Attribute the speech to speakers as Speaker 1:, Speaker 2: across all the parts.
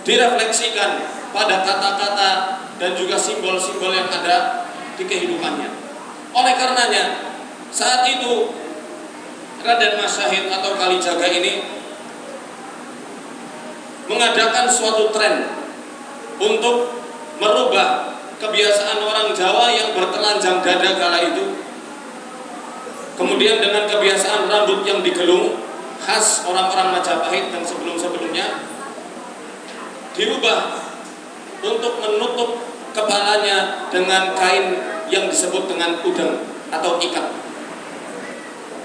Speaker 1: direfleksikan pada kata-kata dan juga simbol-simbol yang ada di kehidupannya. Oleh karenanya, saat itu Raden Mas Syahid atau Kalijaga ini mengadakan suatu tren untuk merubah kebiasaan orang Jawa yang bertelanjang dada kala itu, kemudian dengan kebiasaan rambut yang digelung khas orang-orang Majapahit dan sebelum-sebelumnya, dirubah untuk menutup kepalanya dengan kain yang disebut dengan udeng atau ikat.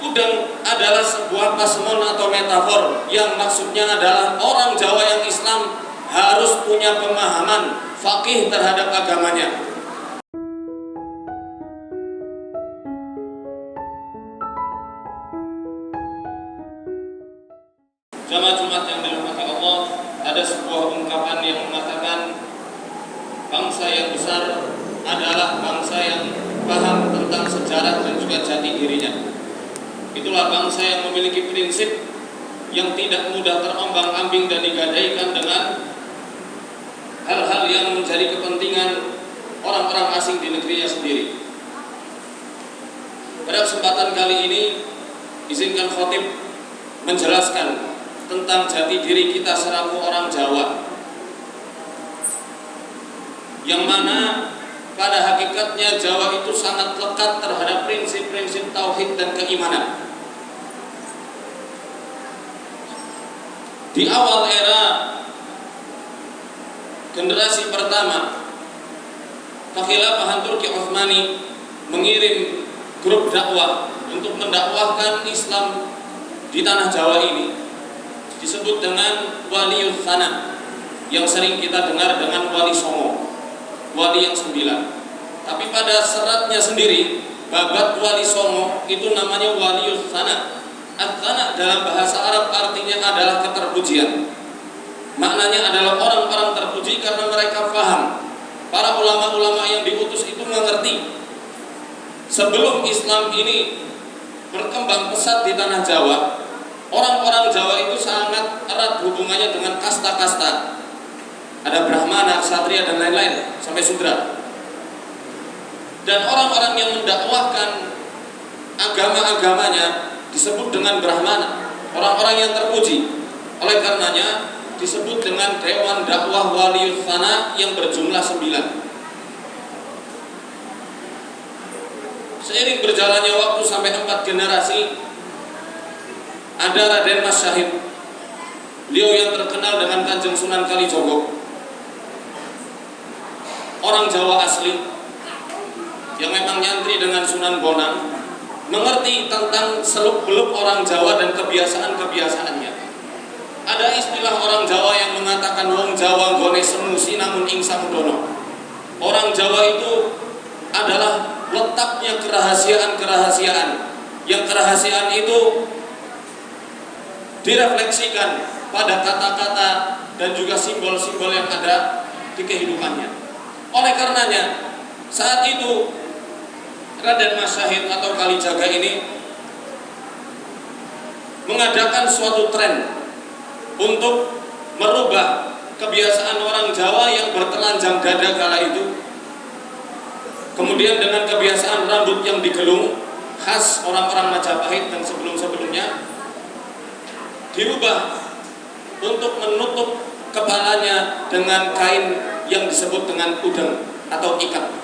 Speaker 1: Udeng adalah sebuah pasemon atau metafor yang maksudnya adalah orang Jawa yang Islam harus punya pemahaman faqih terhadap agamanya. Jamaah Jumat yang dirahmati Allah, ada sebuah ungkapan yang mengatakan bangsa yang besar adalah bangsa yang paham tentang sejarah dan juga jati dirinya. Itulah bangsa yang memiliki prinsip yang tidak mudah terombang-ambing dan digadaikan dengan hal-hal yang menjadi kepentingan orang-orang asing di negerinya sendiri. Pada kesempatan kali ini, izinkan khotib menjelaskan tentang jati diri kita selaku orang Jawa, yang mana pada hakikatnya Jawa itu sangat lekat terhadap prinsip-prinsip tauhid dan keimanan. Di awal era generasi pertama, Kekhilafahan Turki Utsmani mengirim grup dakwah untuk mendakwahkan Islam di tanah Jawa ini, disebut dengan Waliul Thana, yang sering kita dengar dengan Wali Songo, wali yang 9. Tapi pada seratnya sendiri, babat Wali Songo itu namanya Waliul Thana. At-Thana dalam bahasa Arab artinya adalah keterpujian. Maknanya adalah orang-orang terpuji karena mereka paham. Para ulama-ulama yang diutus itu mengerti, sebelum Islam ini berkembang pesat di tanah Jawa, orang-orang Jawa itu sangat erat hubungannya dengan kasta-kasta. Ada Brahmana, Ksatria dan lain-lain sampai Sudra. Dan orang-orang yang mendakwahkan agama-agamanya disebut dengan Brahmana, orang-orang yang terpuji. Oleh karenanya disebut dengan Dewan Dakwah Waliul Thana yang berjumlah 9. Seiring berjalannya waktu sampai 4 generasi, ada Raden Mas Syahid, beliau yang terkenal dengan Kanjeng Sunan Kalijogo, orang Jawa asli yang memang nyantri dengan Sunan Bonang, mengerti tentang seluk-beluk orang Jawa dan kebiasaan-kebiasaannya. Ada istilah orang Jawa yang mengatakan wong Jawa nggone semusi namun ing samudono. Orang Jawa itu adalah letaknya kerahasiaan-kerahasiaan, yang kerahasiaan itu direfleksikan pada kata-kata dan juga simbol-simbol yang ada di kehidupannya. Oleh karenanya, saat itu Raden Mas Syahid atau Kalijaga ini mengadakan suatu tren untuk merubah kebiasaan orang Jawa yang bertelanjang dada kala itu, kemudian dengan kebiasaan rambut yang digelung khas orang-orang Majapahit dan sebelum-sebelumnya, dirubah untuk menutup kepalanya dengan kain yang disebut dengan udeng atau ikat.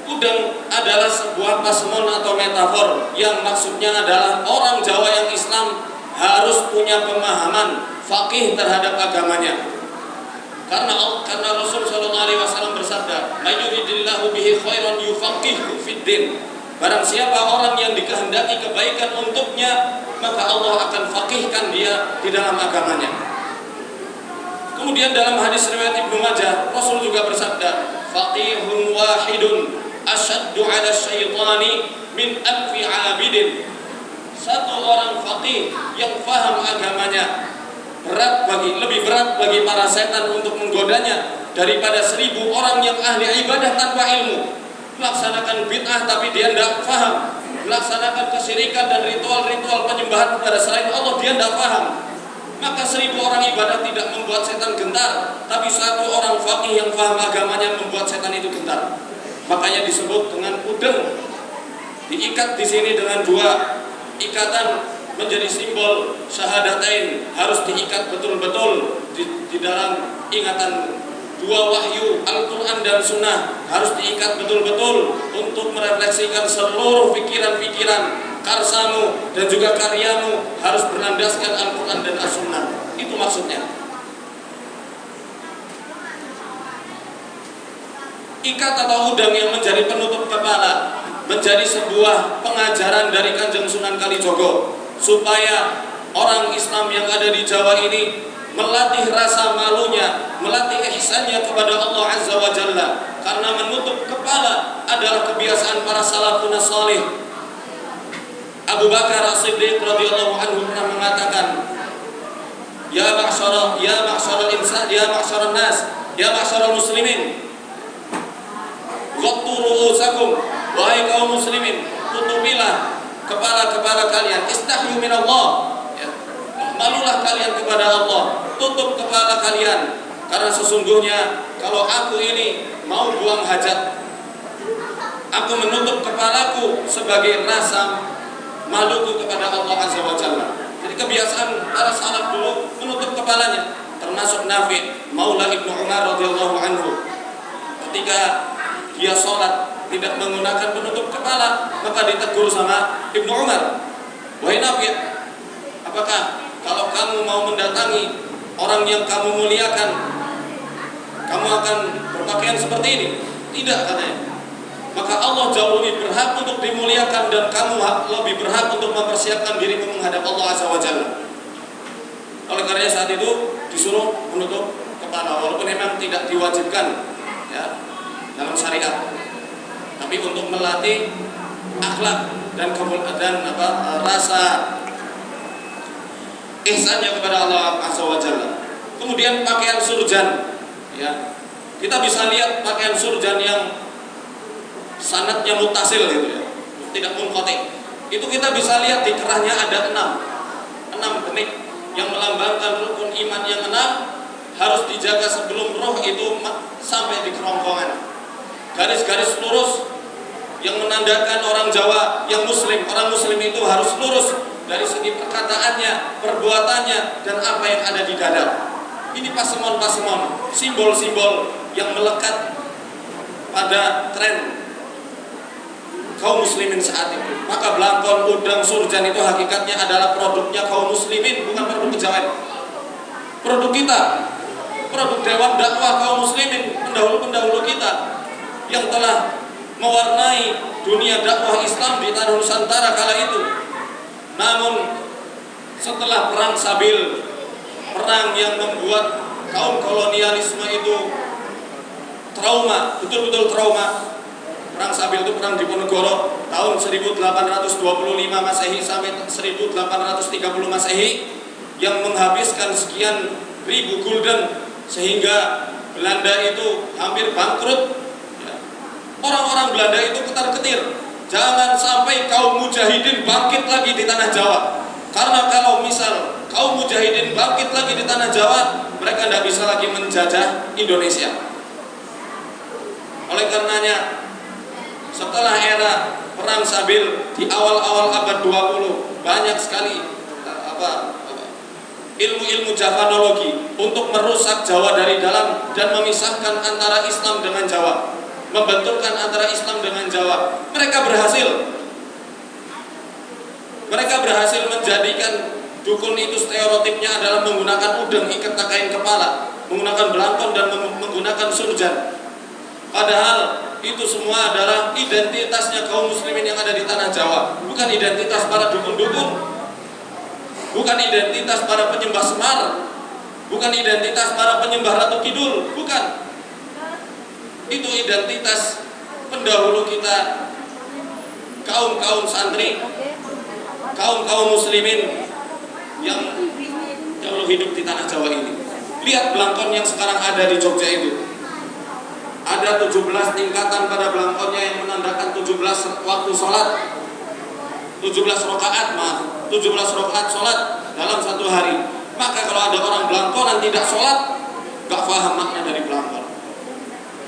Speaker 1: Udeng adalah sebuah pasemon atau metafor yang maksudnya adalah orang Jawa yang Islam harus punya pemahaman faqih terhadap agamanya. Karena Rasul sallallahu alaihi wasallam bersabda, "May yuridillahu bihi khairan yufaqihu fid din." Barang siapa orang yang dikehendaki kebaikan untuknya, maka Allah akan faqihkan dia di dalam agamanya. Kemudian dalam hadis riwayat Ibnu Majah, Rasul juga bersabda, "Faqihun wahidun asyaddu 'ala syaitani min alfi 'abidin." Satu orang faqih yang faham agamanya lebih berat bagi para setan untuk menggodanya daripada 1000 orang yang ahli ibadah tanpa ilmu, melaksanakan bid'ah tapi dia tidak faham, melaksanakan kesyirikan dan ritual-ritual penyembahan kepada selain Allah dia tidak faham, Maka 1000 orang ibadah tidak membuat setan gentar, tapi 1 orang faqih yang paham agamanya membuat setan itu gentar. Makanya disebut dengan udeng. Diikat di sini dengan 2 ikatan menjadi simbol syahadatain, harus diikat betul-betul di dalam ingatan 2 wahyu Al-Quran dan Sunnah, harus diikat betul-betul untuk merefleksikan seluruh pikiran-pikiran karsamu dan juga karyamu harus berlandaskan Al-Quran dan As-Sunnah. Itu maksudnya. Ikat atau udang yang menjadi penutup kepala menjadi sebuah pengajaran dari Kanjeng Sunan Kalijogo supaya orang Islam yang ada di Jawa ini melatih rasa malunya, melatih ihsannya kepada Allah Azza wa Jalla, karena menutup kepala adalah kebiasaan para salafun salih. Abu Bakar As-Siddiq radhiyallahu anhu pernah mengatakan, ya ma'syaral insan, ya ma'syaral nas, ya ma'syaral muslimin, ghattu ru'usakum, wahai kaum muslimin, tutupilah kepala-kepala kalian, istahyu minallah, ya, malulah kalian kepada Allah, tutup kepala kalian, karena sesungguhnya kalau aku ini mau buang hajat, aku menutup kepalaku sebagai rasa maluku kepada Allah Azza wa Jalla. Jadi kebiasaan para salaf dulu menutup kepalanya, termasuk Nafi Maula Ibnu Umar radhiyallahu anhu. Ketika dia sholat tidak menggunakan penutup kepala, maka ditegur sama Ibnu Umar, wahai Nafi, apakah kalau kamu mau mendatangi orang yang kamu muliakan, kamu akan berpakaian seperti ini? Tidak, katanya. Maka Allah jauh lebih berhak untuk dimuliakan dan kamu lebih berhak untuk mempersiapkan dirimu menghadap Allah Azza wa Jalla. Oleh karena saat itu disuruh menutup kepala, walaupun memang tidak diwajibkan, ya, dalam syariat, tapi untuk melatih akhlak dan rasa ihsannya kepada Allah Azza wa Jalla. Kemudian pakaian surjan, ya, kita bisa lihat pakaian surjan yang sanadnya mutasil gitu, ya, tidak munqati. Itu kita bisa lihat di kerahnya ada 6 benik yang melambangkan rukun iman yang 6 harus dijaga sebelum roh itu sampai di kerongkongan. Garis-garis lurus yang menandakan orang Jawa yang muslim. Orang muslim itu harus lurus dari segi perkataannya, perbuatannya, dan apa yang ada di dada. Ini pasemon-pasemon, simbol-simbol yang melekat pada tren kaum muslimin saat itu. Maka belangkon, udang, surjan itu hakikatnya adalah produknya kaum muslimin, bukan produk kejawen. Produk kita, produk dewan dakwah kaum muslimin, pendahulu-pendahulu kita yang telah mewarnai dunia dakwah Islam di tanah Nusantara kala itu. Namun setelah perang Sabil, perang yang membuat kaum kolonialisme itu trauma, betul-betul trauma. Perang Sabil itu perang Diponegoro tahun 1825 Masehi sampai 1830 Masehi yang menghabiskan sekian ribu gulden sehingga Belanda itu hampir bangkrut. Orang-orang Belanda itu ketar-ketir, jangan sampai kaum mujahidin bangkit lagi di tanah Jawa. Karena kalau misal kaum mujahidin bangkit lagi di tanah Jawa, mereka tidak bisa lagi menjajah Indonesia. Oleh karenanya, setelah era perang Sabil di awal-awal abad 20, banyak sekali ilmu-ilmu Javanologi untuk merusak Jawa dari dalam dan memisahkan antara Islam dengan Jawa, membenturkan antara Islam dengan Jawa. Mereka berhasil menjadikan dukun itu stereotipnya adalah menggunakan udeng, ikat kain kepala, menggunakan belangkon dan menggunakan surjan. Padahal itu semua adalah identitasnya kaum muslimin yang ada di tanah Jawa, bukan identitas para dukun-dukun, bukan identitas para penyembah Semar, bukan identitas para penyembah Ratu Kidul, bukan. Itu identitas pendahulu kita, kaum-kaum santri, kaum-kaum muslimin yang dahulu hidup di tanah Jawa ini. Lihat belangkon yang sekarang ada di Jogja itu. Ada 17 tingkatan pada belangkonnya yang menandakan 17 waktu sholat, 17 rakaat sholat dalam satu hari. Maka kalau ada orang belangkonan tidak sholat, gak paham makna dari belangkon.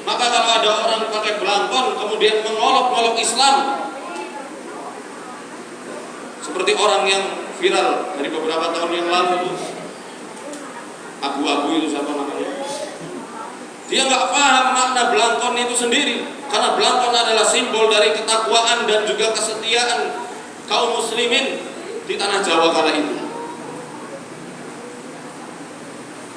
Speaker 1: Maka kalau ada orang pakai belangkon kemudian mengolok-olok Islam, seperti orang yang viral dari beberapa tahun yang lalu itu, abu-abu itu siapa namanya, dia nggak paham makna belangkon itu sendiri, karena belangkon adalah simbol dari ketakwaan dan juga kesetiaan kaum muslimin di tanah Jawa kala itu.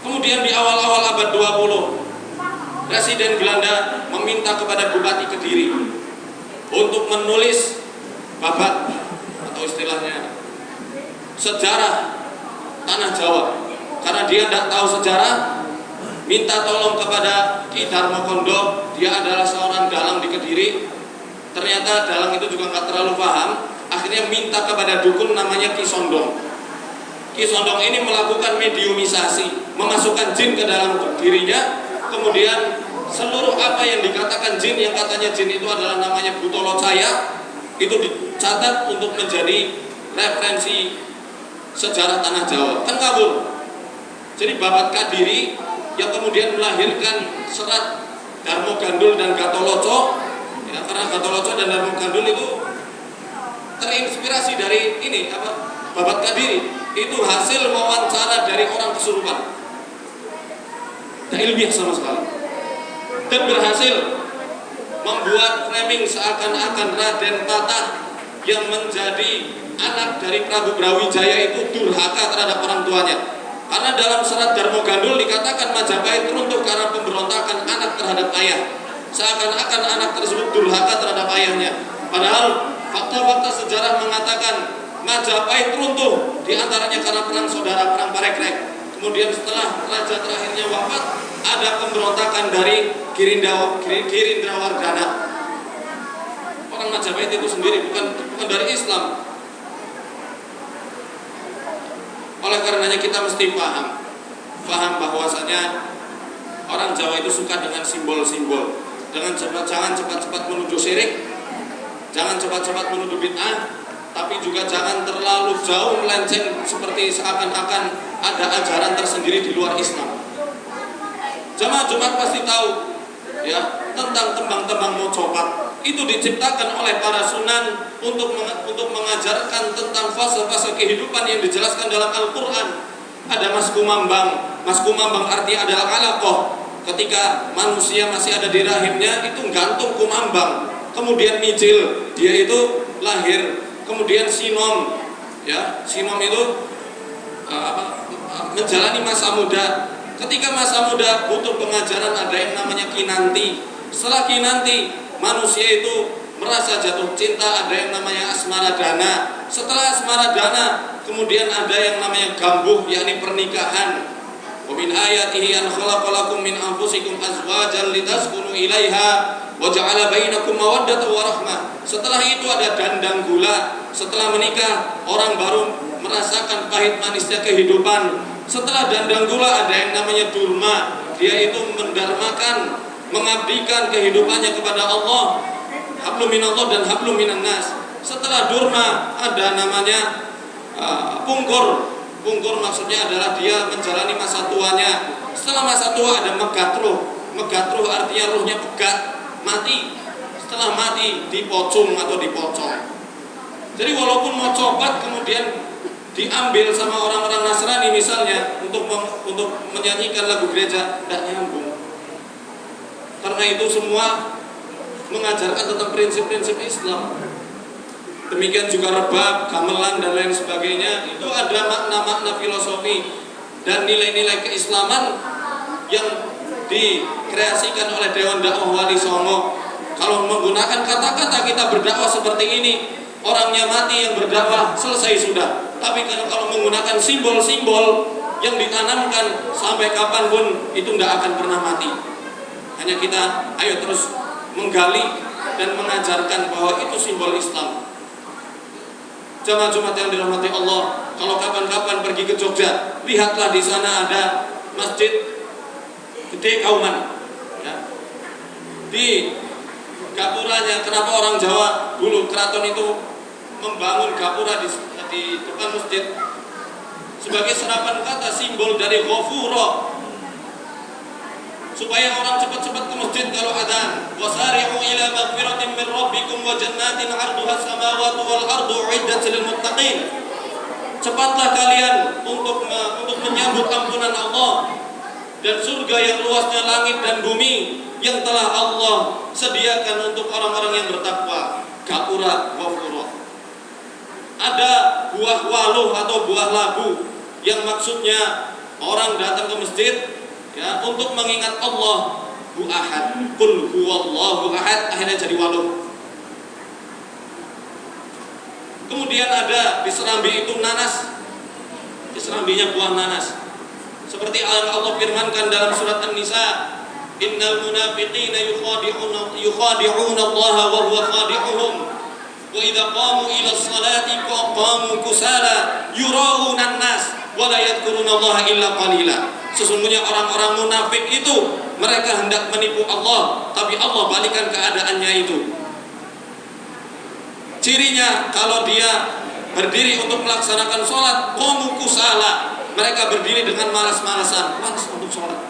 Speaker 1: Kemudian di awal-awal abad 20, Presiden Belanda meminta kepada Bupati Kediri untuk menulis babat atau istilahnya sejarah tanah Jawa, karena dia tidak tahu sejarah. Minta tolong kepada Ki Darmokondo, dia adalah seorang dalang di Kediri. Ternyata dalang itu juga nggak terlalu paham. Akhirnya minta kepada dukun namanya Ki Sondong. Ki Sondong ini melakukan mediumisasi, memasukkan jin ke dalam dirinya. Kemudian seluruh apa yang dikatakan jin, yang katanya jin itu adalah namanya Butolo Caya, itu dicatat untuk menjadi referensi sejarah tanah Jawa. Kan kabur. Jadi babat Kadiri yang kemudian melahirkan serat Darmo Gandul dan Gatoloco, ya, karena Gatoloco dan Darmo Gandul itu terinspirasi dari ini apa, babat Kadiri itu hasil wawancara dari orang kesurupan. Tak ilmiah sama sekali, dan berhasil membuat framing seakan-akan Raden Patah yang menjadi anak dari Prabu Brawijaya itu durhaka terhadap orang tuanya. Karena dalam serat Darmo Gandul dikatakan Majapahit runtuh karena pemberontakan anak terhadap ayah. Seakan-akan anak tersebut durhaka terhadap ayahnya. Padahal fakta-fakta sejarah mengatakan Majapahit runtuh diantaranya karena perang saudara, perang Parekrek. Kemudian setelah raja terakhirnya wafat, ada pemberontakan dari Girindrawardhana. Orang Majapahit itu sendiri, bukan dari Islam. Oleh karenanya kita mesti paham bahwasanya orang Jawa itu suka dengan simbol-simbol. Jangan cepat-cepat menuduh syirik, jangan cepat-cepat menuduh bid'ah, tapi juga jangan terlalu jauh melenceng seperti seakan-akan ada ajaran tersendiri di luar Islam. Jamaah Jumat pasti tahu ya tentang tembang-tembang mocopat. Itu diciptakan oleh para sunan untuk mengajarkan tentang fase-fase kehidupan yang dijelaskan dalam Al-Qur'an. Ada Mas Kumambang. Mas Kumambang artinya adalah alaqah. Ketika manusia masih ada di rahimnya itu gantung kumambang. Kemudian micil, dia itu lahir. Kemudian sinom, ya sinom itu menjalani masa muda. Ketika masa muda butuh pengajaran, ada yang namanya kinanti. Setelah kinanti, manusia itu merasa jatuh cinta, ada yang namanya asmaradana. Setelah asmaradana, kemudian ada yang namanya gambuh, yakni pernikahan. Wa min ayatihi an khalaqalakum min anfusikum azwajan litaskunu ilaiha wa ja'ala bainakum mawaddatan wa rahmah. Setelah itu ada dandang gula. Setelah menikah, orang baru merasakan pahit manisnya kehidupan. Setelah dandang gula ada yang namanya durma. Dia itu mendarmakan, mengabdikan kehidupannya kepada Allah. Hablum minallah dan hablum minan nas. Setelah durma ada namanya pungkur. Pungkur maksudnya adalah dia menjalani masa tuanya. Setelah masa tua ada megatruh. Megatruh artinya ruhnya pegat, mati. Setelah mati dipocung atau dipocong. Jadi walaupun mau cobat kemudian diambil sama orang-orang Nasrani misalnya untuk menyanyikan lagu gereja, tidak nyambung. Karena itu semua mengajarkan tentang prinsip-prinsip Islam. Demikian juga rebab, gamelan dan lain sebagainya. Itu ada makna-makna filosofi dan nilai-nilai keislaman yang dikreasikan oleh Dewan Dakwah Wali Songo. Kalau menggunakan kata-kata kita berdakwah seperti ini, orangnya mati yang berdakwah, selesai sudah. Tapi kalau menggunakan simbol-simbol yang ditanamkan sampai kapanpun itu tidak akan pernah mati. Hanya kita ayo terus menggali dan mengajarkan bahwa itu simbol Islam. Jamaah Jumat yang dirahmati Allah, kalau kapan-kapan pergi ke Jogja, lihatlah di sana ada masjid gede Kauman. Ya. Di gapuranya, kenapa orang Jawa dulu keraton itu membangun gapura di depan masjid? sebagai serapan kata simbol dari ghafura, supaya orang cepat-cepat ke masjid kalau adzan. Wasari'u ila maghfiratin min rabbikum wa jannatin 'arduha as-samawati wal ardu 'iddat lil muttaqin. Cepatlah kalian untuk menyambut ampunan Allah dan surga yang luasnya langit dan bumi yang telah Allah sediakan untuk orang-orang yang bertakwa. Ghafurat, ghafura. Ada buah waluh atau buah labu yang maksudnya orang datang ke masjid ya untuk mengingat Allah. Hu ahad, qul huwallahu ahad, akhirnya jadi waluh. Kemudian ada di serambi itu nanas, di serambinya buah nanas. Seperti Allah firmankan dalam surat An-Nisa, innal munafiqina yukhadi'una Allah wa huwa khadi'uhum wa idza qamu ila sholati qamu kusala yura'una an-nas wa la yadhkuruna Allah illa qalila. Sesungguhnya orang-orang munafik itu mereka hendak menipu Allah, tapi Allah balikan keadaannya itu. Cirinya kalau dia berdiri untuk melaksanakan sholat, qamu kusala, mereka berdiri dengan malas-malasan, malas untuk sholat.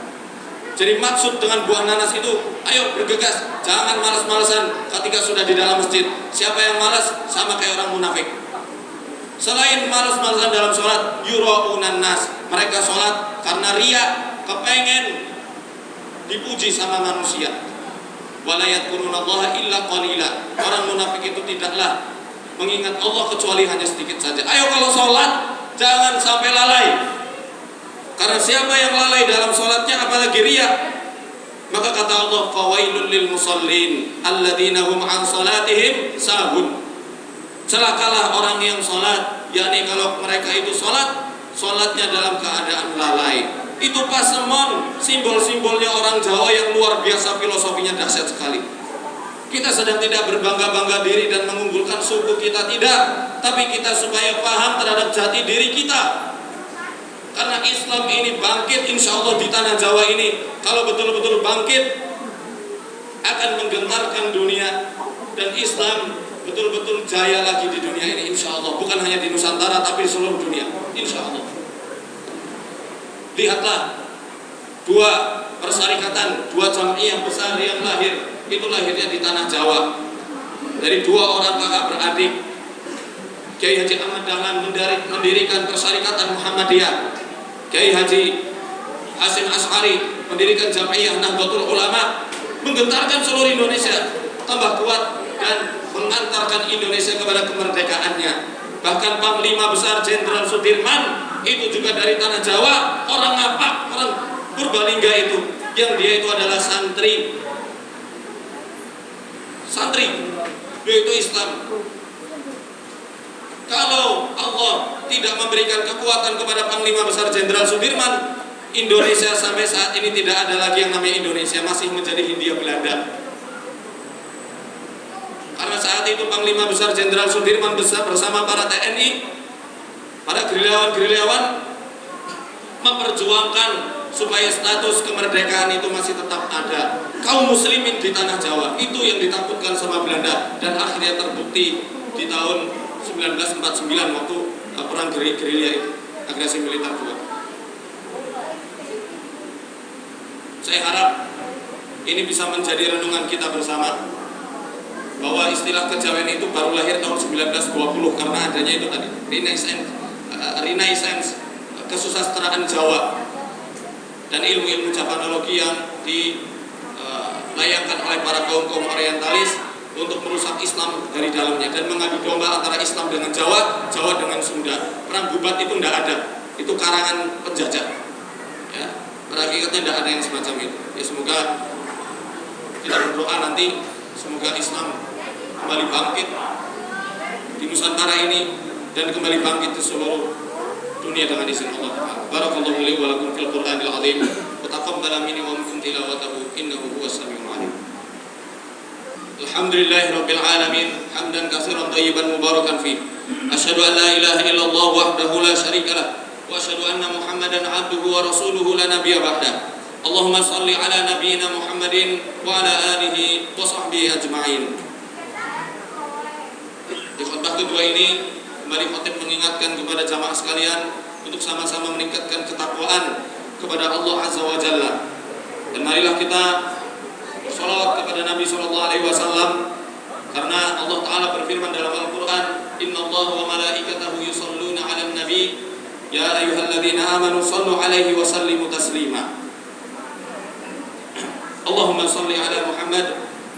Speaker 1: Jadi maksud dengan buah nanas itu, ayo bergegas, jangan malas-malasan ketika sudah di dalam masjid. Siapa yang malas sama kayak orang munafik. Selain malas-malasan dalam sholat, yura'unan nas, mereka sholat karena riya, kepengen dipuji sama manusia. Wala yadhkurunallaha illa qalila. Orang munafik itu tidaklah mengingat Allah kecuali hanya sedikit saja. Ayo kalau sholat jangan sampai lalai. Karena siapa yang lalai dalam sholatnya apalagi riya, maka kata Allah, fawailul lil musallin alladzina hum an salatihim sahun. Celakalah orang yang sholat, yakni kalau mereka itu sholatnya dalam keadaan lalai. Itu pasemon, simbol-simbolnya orang Jawa yang luar biasa, filosofinya dahsyat sekali. Kita sedang tidak berbangga-bangga diri dan mengunggulkan suku kita, tidak, tapi kita supaya paham terhadap jati diri kita. Karena Islam ini bangkit insya Allah di tanah Jawa ini, kalau betul-betul bangkit akan menggentarkan dunia, dan Islam betul-betul jaya lagi di dunia ini insya Allah. Bukan hanya di Nusantara tapi di seluruh dunia insya Allah. Lihatlah dua persyarikatan, dua jamiah besar yang lahir, itu lahirnya di tanah Jawa dari dua orang kakak beradik. Kiai Haji Ahmad Dahlan mendirikan persyarikatan Muhammadiyah, Kiai Haji Hasim Ash'ari mendirikan Jamiah Nahdlatul Ulama, menggentarkan seluruh Indonesia tambah kuat dan mengantarkan Indonesia kepada kemerdekaannya. Bahkan Panglima Besar Jenderal Sudirman itu juga dari tanah Jawa, orang Ngapak, orang Purbalingga itu, yang dia itu adalah santri, dia itu Islam. Kalau Allah tidak memberikan kekuatan kepada Panglima Besar Jenderal Sudirman, Indonesia sampai saat ini tidak ada lagi yang namanya Indonesia, masih menjadi Hindia Belanda. Karena saat itu Panglima Besar Jenderal Sudirman bersama para TNI, para gerilyawan memperjuangkan supaya status kemerdekaan itu masih tetap ada. Kaum muslimin di tanah Jawa itu yang ditakutkan sama Belanda, dan akhirnya terbukti di tahun 1949 waktu perang gerilya itu, agresi militer juga. Saya harap ini bisa menjadi renungan kita bersama, bahwa istilah kejawen itu baru lahir tahun 1920 karena adanya itu tadi Renaissance kesusastraan Jawa dan ilmu-ilmu Javanologi yang dilayangkan oleh para kaum orientalis untuk merusak Islam dari dalamnya dan mengadu domba antara Islam dengan Jawa, Jawa dengan Sunda. Perang Bubat itu tidak ada, itu karangan penjajah. Ya, pada hakikatnya tidak ada yang semacam itu. Ya, semoga kita berdoa nanti semoga Islam kembali bangkit di Nusantara ini dan kembali bangkit di seluruh dunia dengan izin Allah. Barakallahu li wa lakum fil Qur'anil azim wa taqabbal minni wa minkum tilawatahu innahu huwas samiul alim. Alhamdulillahirabbil alamin hamdan katsiran thayyiban mubarakan fi. Asyhadu an la ilaha illallah wahdahu la syarikalah wa asyhadu anna Muhammadan abduhu wa rasuluhu la nabiyya ba'da. Allahumma shalli ala nabiyyina Muhammadin wa ala alihi wa sahbihi ajma'in. Di khutbah kedua ini kembali khatib mengingatkan kepada jamaah sekalian untuk sama-sama meningkatkan ketakwaan kepada Allah Azza wa Jalla. Dan marilah kita bersolawat kepada Nabi SAW, karena Allah Ta'ala berfirman dalam Al-Quran, Inna Allah wa malaikatahu yusalluna ala nabi ya ayyuhalladzina amanu sallu alaihi wa sallimu taslima. Allahumma salli ala Muhammad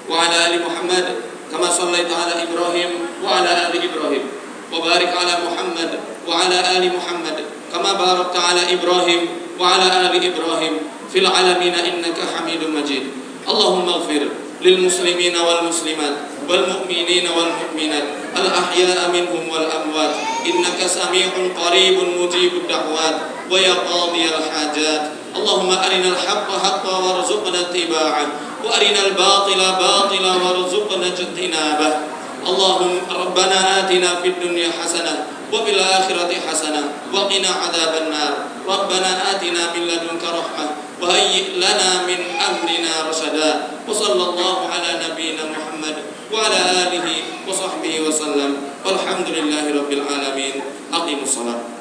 Speaker 1: wa ala ali Muhammad kama sallaita ala Ibrahim wa ala ali Ibrahim, wa barik ala Muhammad wa ala ali Muhammad kama barakta ala Ibrahim wa ala ali Ibrahim fil alamin innaka Hamidum Majid. Allahumma ighfir lil muslimin wal muslimat wal mu'minin wal mu'minat al ahya'a minhum wal amwat innaka sami'un qaribun mujibud da'wat wa ya qadiyal hajat. Allahumma arinal haqqa haqqan warzuqna ittiba'ah wa arinal batila batila warzuqna ijtinabah. Allahumma rabbana atina fid dunya hasanah wa fil akhirati hasanah wa qina adzaban nar. Rabbana atina min ladunka rahmah wa hayyi lana min amrina rasada. Wa sallallahu ala nabiyyina Muhammad wa ala alihi wa sahbihi wa sallam. Walhamdulillahi rabbil alamin. Aqimus salat.